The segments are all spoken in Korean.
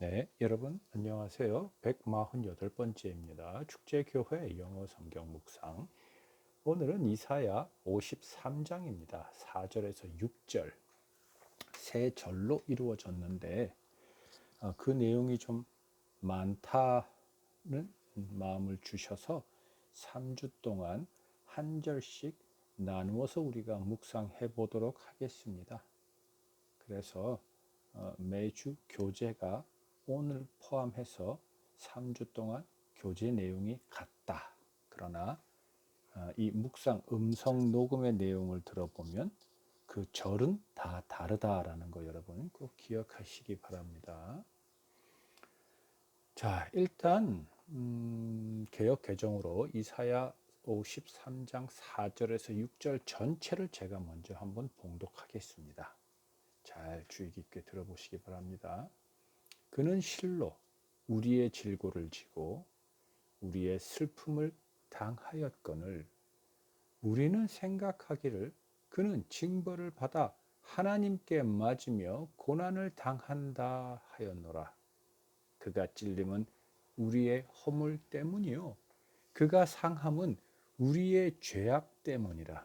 네, 여러분 안녕하세요. 148번째입니다. 축제교회 영어 성경 묵상. 오늘은 이사야 53장입니다. 4절에서 6절. 세 절로 이루어졌는데 그 내용이 좀 많다는 마음을 주셔서 3주 동안 한 절씩 나누어서 우리가 묵상해 보도록 하겠습니다. 그래서 매주 교재가 오늘 포함해서 3주 동안 교재 내용이 같다. 그러나 이 묵상 음성 녹음의 내용을 들어보면 그 절은 다 다르다라는 거 여러분 꼭 기억하시기 바랍니다. 자, 일단 개역 개정으로 이사야 53장 4절에서 6절 전체를 제가 먼저 한번 봉독하겠습니다. 잘 주의 깊게 들어보시기 바랍니다. 그는 실로 우리의 질고를 지고 우리의 슬픔을 당하였거늘 우리는 생각하기를 그는 징벌을 받아 하나님께 맞으며 고난을 당한다 하였노라. 그가 찔림은 우리의 허물 때문이요 그가 상함은 우리의 죄악 때문이라.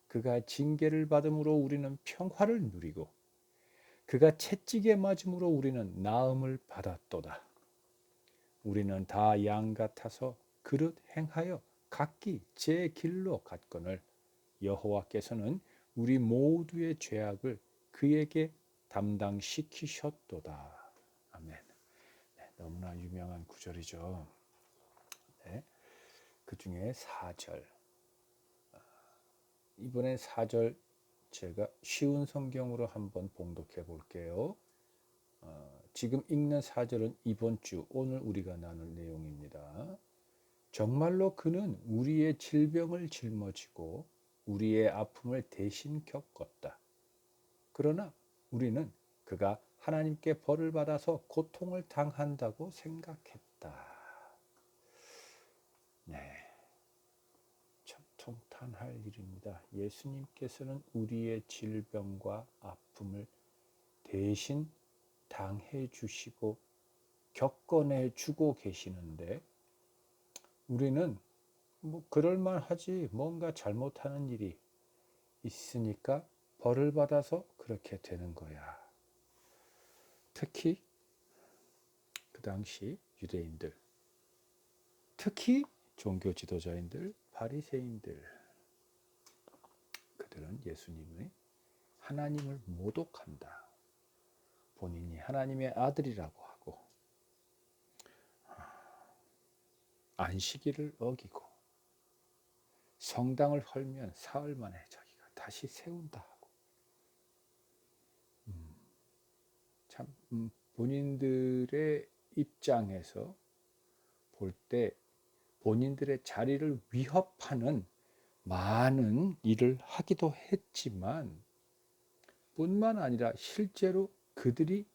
그가 징계를 받음으로 우리는 평화를 누리고 그가 채찍에 맞음으로 우리는 나음을 받았도다. 우리는 다 양 같아서 그릇 행하여 각기 제 길로 갔거늘 여호와께서는 우리 모두의 죄악을 그에게 담당시키셨도다. 아멘. 네, 너무나 유명한 구절이죠. 네, 그 중에 4절. 이번에 4절 제가 쉬운 성경으로 한번 봉독해 볼게요. 지금 읽는 4절은 이번 주 오늘 우리가 나눌 내용입니다. 정말로 그는 우리의 질병을 짊어지고 우리의 아픔을 대신 겪었다. 그러나 우리는 그가 하나님께 벌을 받아서 고통을 당한다고 생각했다. 네, 참 통탄할 일입니다. 예수님께서는 우리의 질병과 아픔을 대신 당해 주시고 겪어내 주고 계시는데 우리는 뭐 그럴만하지 뭔가 잘못하는 일이 있으니까 벌을 받아서 그렇게 되는 거야. 특히 그 당시 유대인들, 특히 종교 지도자인들, 바리새인들, 그들은 예수님의 하나님을 모독한다. 본인이 하나님의 아들이라고 하고 안식일을 어기고 성당을 헐면 사흘 만에 자기가 다시 세운다 하고 참 본인들의 입장에서 볼 때 본인들의 자리를 위협하는 많은 일을 하기도 했지만 뿐만 아니라 실제로 그들이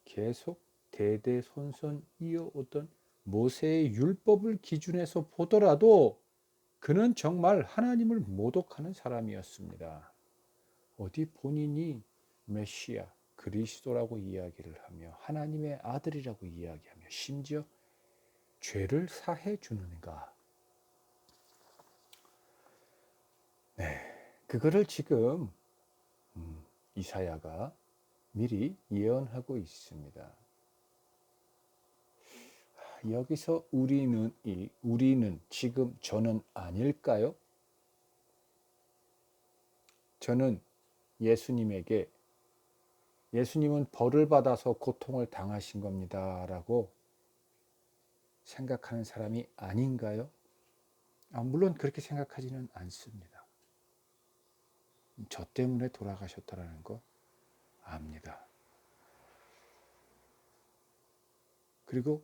계속 대대손손 이어오던 모세의 율법을 기준해서 보더라도 그는 정말 하나님을 모독하는 사람이었습니다. 어디 본인이 메시아, 그리스도라고 이야기를 하며 하나님의 아들이라고 이야기하며 심지어 죄를 사해 주는가? 네, 그거를 지금 이사야가 미리 예언하고 있습니다. 여기서 우리는 지금 저는 아닐까요? 저는 예수님은 벌을 받아서 고통을 당하신 겁니다 라고 생각하는 사람이 아닌가요? 물론 그렇게 생각하지는 않습니다. 저 때문에 돌아가셨다라는 거 압니다. 그리고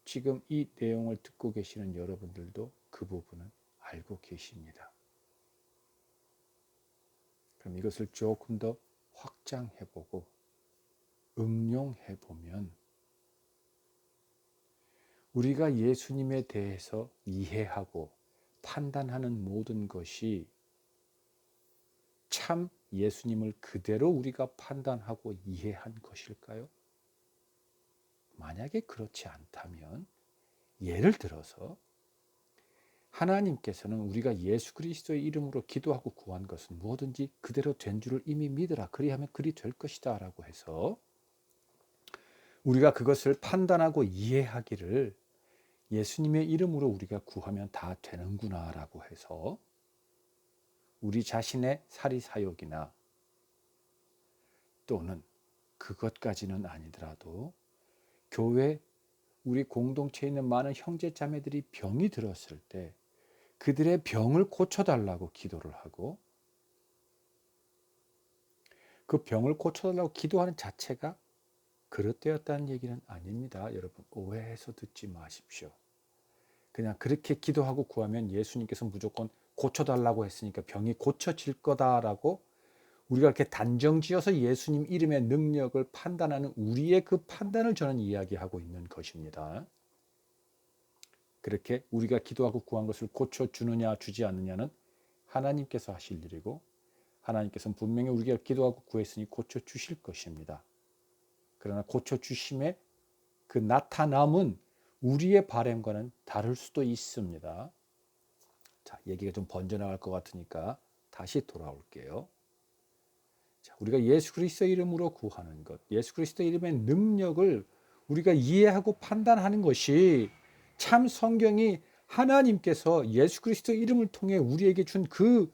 지금 이 내용을 듣고 계시는 여러분들도 그 부분은 알고 계십니다. 그럼 이것을 조금 더 확장해보고 응용해보면 우리가 예수님에 대해서 이해하고 판단하는 모든 것이 참 예수님을 그대로 우리가 판단하고 이해한 것일까요? 만약에 그렇지 않다면, 예를 들어서 하나님께서는 우리가 예수 그리스도의 이름으로 기도하고 구한 것은 뭐든지 그대로 된 줄을 이미 믿으라. 그리하면 그리 될 것이다 라고 해서 우리가 그것을 판단하고 이해하기를 예수님의 이름으로 우리가 구하면 다 되는구나 라고 해서 우리 자신의 사리사욕이나 또는 그것까지는 아니더라도 교회 우리 공동체에 있는 많은 형제 자매들이 병이 들었을 때 그들의 병을 고쳐달라고 기도를 하고 그 병을 고쳐달라고 기도하는 자체가 그릇되었다는 얘기는 아닙니다. 여러분 오해해서 듣지 마십시오. 그냥 그렇게 기도하고 구하면 예수님께서 무조건 고쳐달라고 했으니까 병이 고쳐질 거다라고 우리가 이렇게 단정지어서 예수님 이름의 능력을 판단하는 우리의 그 판단을 저는 이야기하고 있는 것입니다. 그렇게 우리가 기도하고 구한 것을 고쳐주느냐 주지 않느냐는 하나님께서 하실 일이고 하나님께서는 분명히 우리가 기도하고 구했으니 고쳐주실 것입니다. 그러나 고쳐주심의 그 나타남은 우리의 바람과는 다를 수도 있습니다. 자, 얘기가 좀 번져나갈 것 같으니까 다시 돌아올게요. 자, 우리가 예수 그리스도의 이름으로 구하는 것, 예수 그리스도의 이름의 능력을 우리가 이해하고 판단하는 것이 참 성경이 하나님께서 예수 그리스도의 이름을 통해 우리에게 준 그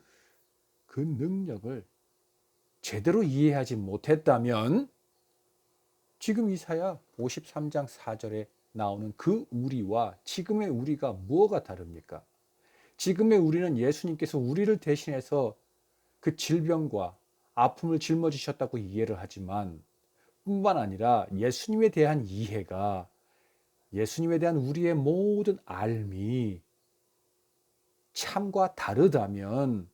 능력을 제대로 이해하지 못했다면 지금 이사야 53장 4절에 나오는 그 우리와 지금의 우리가 뭐가 다릅니까? 지금의 우리는 예수님께서 우리를 대신해서 그 질병과 아픔을 짊어지셨다고 이해를 하지만 뿐만 아니라 예수님에 대한 이해가 예수님에 대한 우리의 모든 알미 참과 다르다면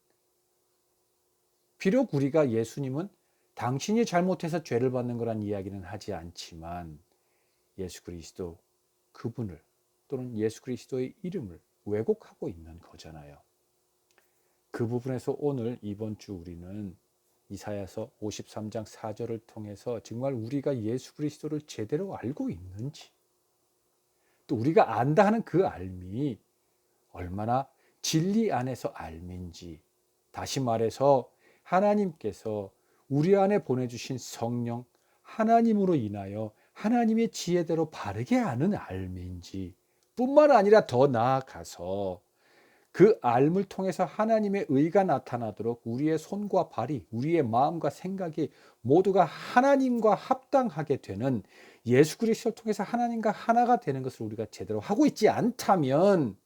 비록 우리가 예수님은 당신이 잘못해서 죄를 받는 거란 이야기는 하지 않지만 예수 그리스도 그분을 또는 예수 그리스도의 이름을 왜곡하고 있는 거잖아요. 그 부분에서 오늘 이번 주 우리는 이사야서 53장 4절을 통해서 정말 우리가 예수 그리스도를 제대로 알고 있는지 또 우리가 안다 하는 그 알미 얼마나 진리 안에서 알민지 다시 말해서 하나님께서 우리 안에 보내주신 성령 하나님으로 인하여 하나님의 지혜대로 바르게 아는 알미인지 뿐만 아니라 더 나아가서 그 알을 통해서 하나님의 의가 나타나도록 우리의 손과 발이 우리의 마음과 생각이 모두가 하나님과 합당하게 되는 예수 그리스도를 통해서 하나님과 하나가 되는 것을 우리가 제대로 하고 있지 않다면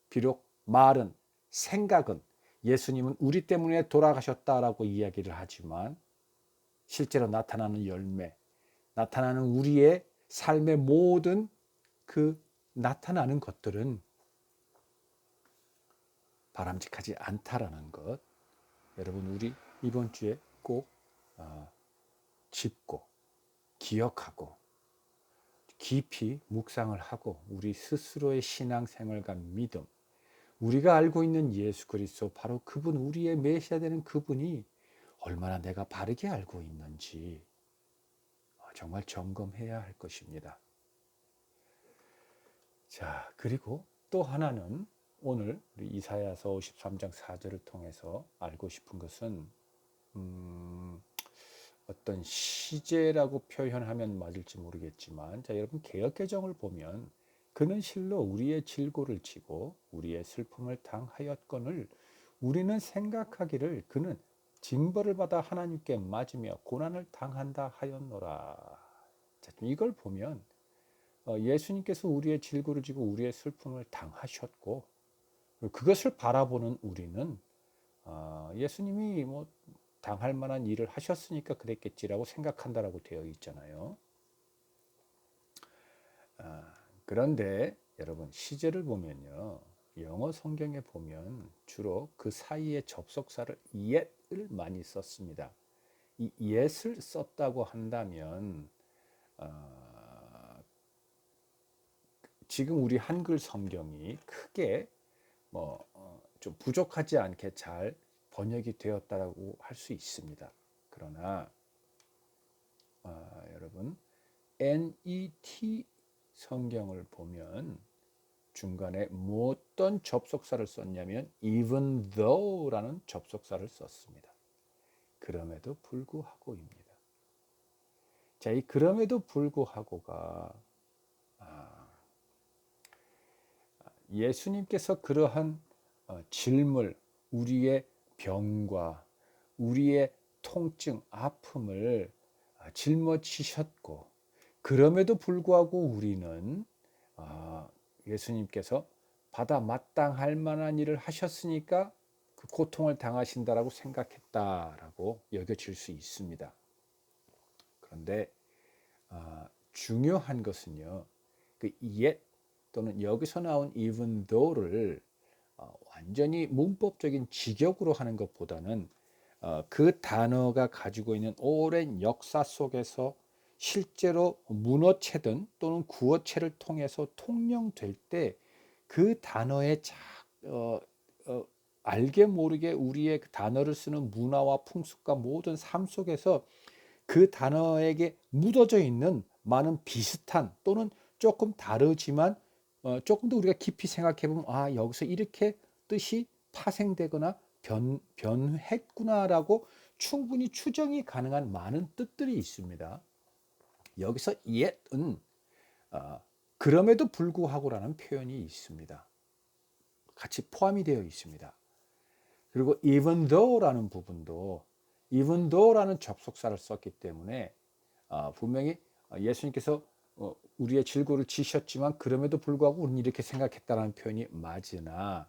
비록 말은 생각은 예수님은 우리 때문에 돌아가셨다라고 이야기를 하지만 실제로 나타나는 열매, 나타나는 우리의 삶의 모든 그 나타나는 것들은 바람직하지 않다라는 것. 여러분 우리 이번 주에 꼭 짚고 기억하고 깊이 묵상을 하고 우리 스스로의 신앙생활과 믿음 우리가 알고 있는 예수 그리스도 바로 그분 우리의 메시아 되는 그분이 얼마나 내가 바르게 알고 있는지 정말 점검해야 할 것입니다. 자, 그리고 또 하나는 오늘 우리 이사야서 53장 4절을 통해서 알고 싶은 것은 어떤 시제라고 표현하면 맞을지 모르겠지만 자, 여러분 개역개정을 보면 그는 실로 우리의 질고를 지고 우리의 슬픔을 당하였거늘 우리는 생각하기를 그는 징벌을 받아 하나님께 맞으며 고난을 당한다 하였노라. 자, 이걸 보면 예수님께서 우리의 질고를 지고 우리의 슬픔을 당하셨고 그것을 바라보는 우리는 예수님이 뭐 당할 만한 일을 하셨으니까 그랬겠지라고 생각한다라고 되어 있잖아요. 그런데 여러분 시제를 보면요. 영어 성경에 보면 주로 그 사이에 접속사를 yet을 많이 썼습니다. 이 yet을 썼다고 한다면 지금 우리 한글 성경이 크게 좀 부족하지 않게 잘 번역이 되었다라고 할 수 있습니다. 그러나 여러분 NET 성경을 보면 중간에 어떤 접속사를 썼냐면 even though라는 접속사를 썼습니다. 그럼에도 불구하고입니다. 자, 이 그럼에도 불구하고가 예수님께서 그러한 질물, 우리의 병과 우리의 통증, 아픔을 짊어지셨고, 그럼에도 불구하고 우리는 예수님께서 받아 마땅할 만한 일을 하셨으니까 그 고통을 당하신다라고 생각했다라고 여겨질 수 있습니다. 그런데 중요한 것은요, 그 yet 또는 여기서 나온 even though를 완전히 문법적인 직역으로 하는 것보다는 그 단어가 가지고 있는 오랜 역사 속에서 실제로 문어체든 또는 구어체를 통해서 통용될 때 그 단어의 알게 모르게 우리의 그 단어를 쓰는 문화와 풍습과 모든 삶 속에서 그 단어에게 묻어져 있는 많은 비슷한 또는 조금 다르지만 조금 더 우리가 깊이 생각해 보면 여기서 이렇게 뜻이 파생되거나 변했구나라고 충분히 추정이 가능한 많은 뜻들이 있습니다. 여기서 yet은 그럼에도 불구하고라는 표현이 있습니다. 같이 포함이 되어 있습니다. 그리고 even though라는 부분도 even though라는 접속사를 썼기 때문에 분명히 예수님께서 우리의 질고를 지셨지만 그럼에도 불구하고 우리는 이렇게 생각했다는 표현이 맞으나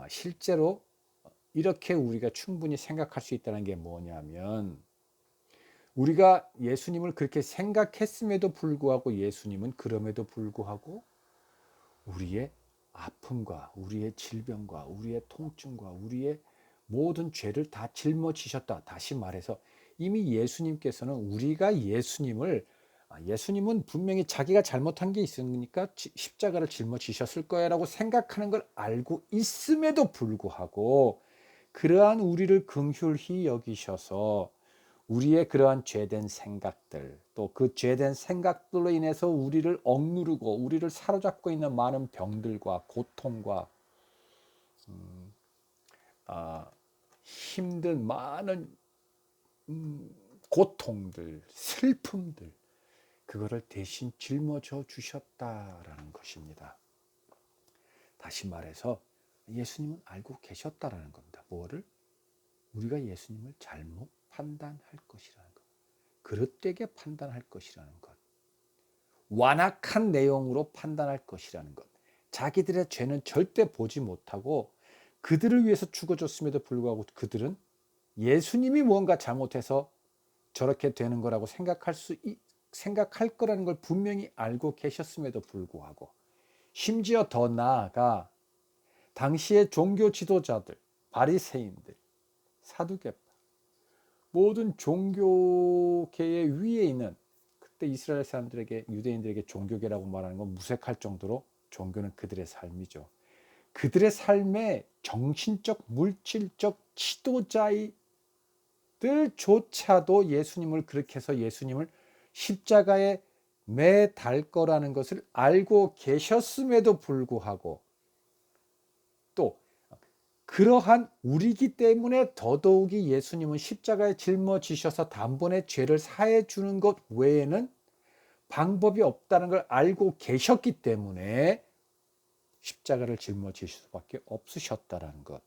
실제로 이렇게 우리가 충분히 생각할 수 있다는 게 뭐냐면 우리가 예수님을 그렇게 생각했음에도 불구하고 예수님은 그럼에도 불구하고 우리의 아픔과 우리의 질병과 우리의 통증과 우리의 모든 죄를 다 짊어지셨다. 다시 말해서 이미 예수님께서는 우리가 예수님은 분명히 자기가 잘못한 게 있으니까 십자가를 짊어지셨을 거야라고 생각하는 걸 알고 있음에도 불구하고 그러한 우리를 긍휼히 여기셔서 우리의 그러한 죄된 생각들 또 그 죄된 생각들로 인해서 우리를 억누르고 우리를 사로잡고 있는 많은 병들과 고통과 힘든 많은 고통들, 슬픔들 그거를 대신 짊어져 주셨다라는 것입니다. 다시 말해서 예수님은 알고 계셨다라는 겁니다. 뭐를? 우리가 예수님을 잘못 판단할 것이라는 것. 그릇되게 판단할 것이라는 것. 완악한 내용으로 판단할 것이라는 것. 자기들의 죄는 절대 보지 못하고 그들을 위해서 죽어줬음에도 불구하고 그들은 예수님이 무언가 잘못해서 저렇게 되는 거라고 생각할 거라는 걸 분명히 알고 계셨음에도 불구하고 심지어 더 나아가 당시의 종교 지도자들, 바리새인들, 사두개파 모든 종교계의 위에 있는 그때 이스라엘 사람들에게 유대인들에게 종교계라고 말하는 건 무색할 정도로 종교는 그들의 삶이죠. 그들의 삶의 정신적, 물질적 지도자들조차도 예수님을 그렇게 해서 예수님을 십자가에 매달 거라는 것을 알고 계셨음에도 불구하고 또 그러한 우리기 때문에 더더욱이 예수님은 십자가에 짊어지셔서 단번에 죄를 사해 주는 것 외에는 방법이 없다는 걸 알고 계셨기 때문에 십자가를 짊어지실 수밖에 없으셨다라는 것.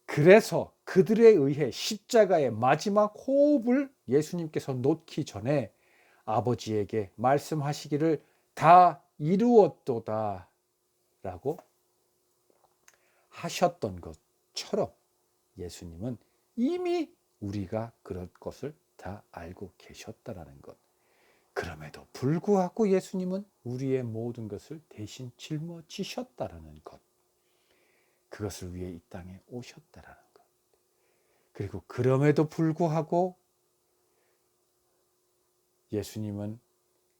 그래서 그들에 의해 십자가의 마지막 호흡을 예수님께서 놓기 전에 아버지에게 말씀하시기를 다 이루었도다 라고 하셨던 것처럼 예수님은 이미 우리가 그럴 것을 다 알고 계셨다라는 것. 그럼에도 불구하고 예수님은 우리의 모든 것을 대신 짊어지셨다라는 것. 그것을 위해 이 땅에 오셨다라는 것. 그리고 그럼에도 불구하고 예수님은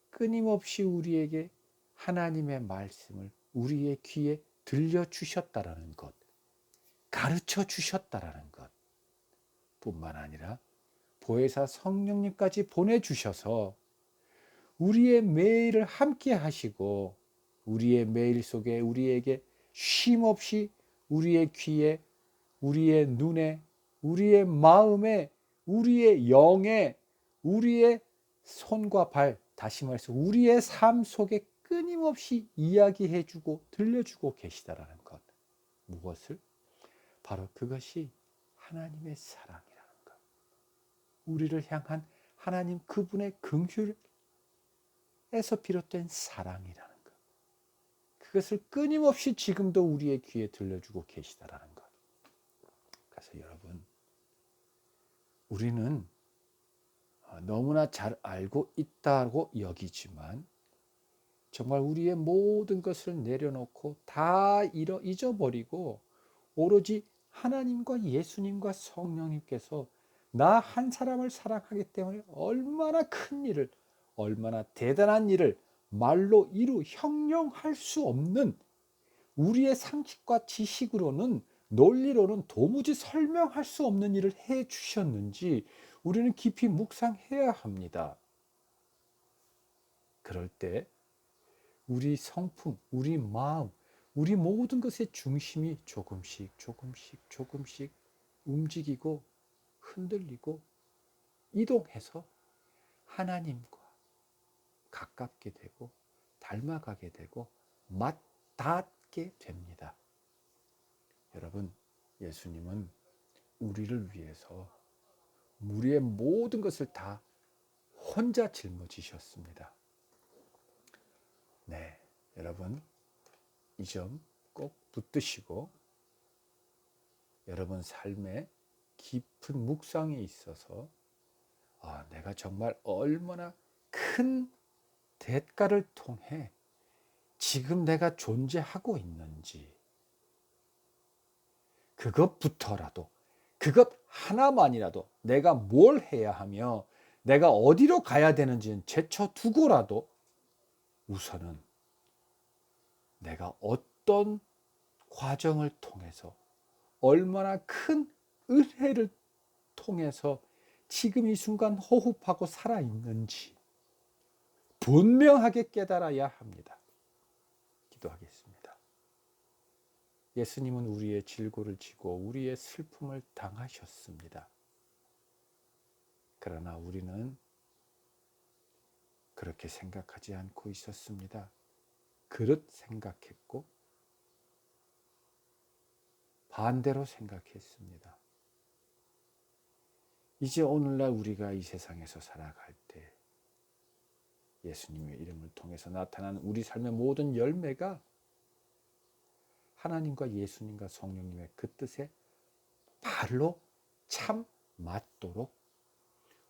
끊임없이 우리에게 하나님의 말씀을 우리의 귀에 들려주셨다라는 것, 가르쳐 주셨다라는 것 뿐만 아니라 보혜사 성령님까지 보내주셔서 우리의 매일을 함께 하시고 우리의 매일 속에 우리에게 쉼없이 우리의 귀에, 우리의 눈에, 우리의 마음에, 우리의 영에, 우리의 손과 발, 다시 말해서 우리의 삶 속에 끊임없이 이야기해주고 들려주고 계시다라는 것. 무엇을? 바로 그것이 하나님의 사랑이라는 것. 우리를 향한 하나님 그분의 긍휼에서 비롯된 사랑이라는 것. 그것을 끊임없이 지금도 우리의 귀에 들려주고 계시다라는 것. 그래서 여러분, 우리는 너무나 잘 알고 있다고 여기지만 정말 우리의 모든 것을 내려놓고 다 잊어버리고 오로지 하나님과 예수님과 성령님께서 나 한 사람을 사랑하기 때문에 얼마나 큰 일을, 얼마나 대단한 일을 말로 형용할 수 없는 우리의 상식과 지식으로는 논리로는 도무지 설명할 수 없는 일을 해 주셨는지 우리는 깊이 묵상해야 합니다. 그럴 때 우리 성품, 우리 마음, 우리 모든 것의 중심이 조금씩 움직이고 흔들리고 이동해서 하나님과 가깝게 되고 닮아가게 되고 맞닿게 됩니다. 여러분, 예수님은 우리를 위해서 우리의 모든 것을 다 혼자 짊어지셨습니다. 네, 여러분 이 점 꼭 붙드시고 여러분 삶의 깊은 묵상에 있어서 내가 정말 얼마나 큰 대가를 통해 지금 내가 존재하고 있는지 그것부터라도 그것 하나만이라도 내가 뭘 해야 하며 내가 어디로 가야 되는지는 제쳐두고라도 우선은 내가 어떤 과정을 통해서 얼마나 큰 은혜를 통해서 지금 이 순간 호흡하고 살아있는지 분명하게 깨달아야 합니다. 기도하겠습니다. 예수님은 우리의 질고를 지고 우리의 슬픔을 당하셨습니다. 그러나 우리는 그렇게 생각하지 않고 있었습니다. 그릇 생각했고 반대로 생각했습니다. 이제 오늘날 우리가 이 세상에서 살아갈 때 예수님의 이름을 통해서 나타난 우리 삶의 모든 열매가 하나님과 예수님과 성령님의 그 뜻에 발로 참 맞도록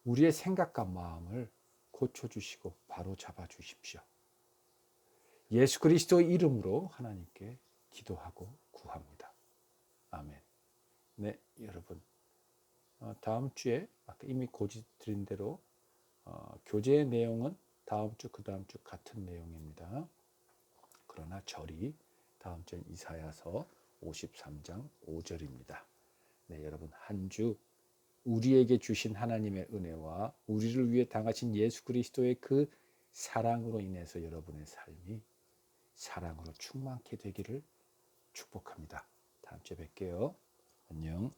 우리의 생각과 마음을 고쳐주시고 바로 잡아주십시오. 예수 그리스도의 이름으로 하나님께 기도하고 구합니다. 아멘. 네, 여러분. 다음 주에 아까 이미 고지드린 대로 교제의 내용은 다음 주, 그 다음 주 같은 내용입니다. 그러나 절이 다음 주는 이사야서 53장 5절입니다. 네, 여러분 한 주 우리에게 주신 하나님의 은혜와 우리를 위해 당하신 예수 그리스도의 그 사랑으로 인해서 여러분의 삶이 사랑으로 충만케 되기를 축복합니다. 다음 주에 뵐게요. 안녕.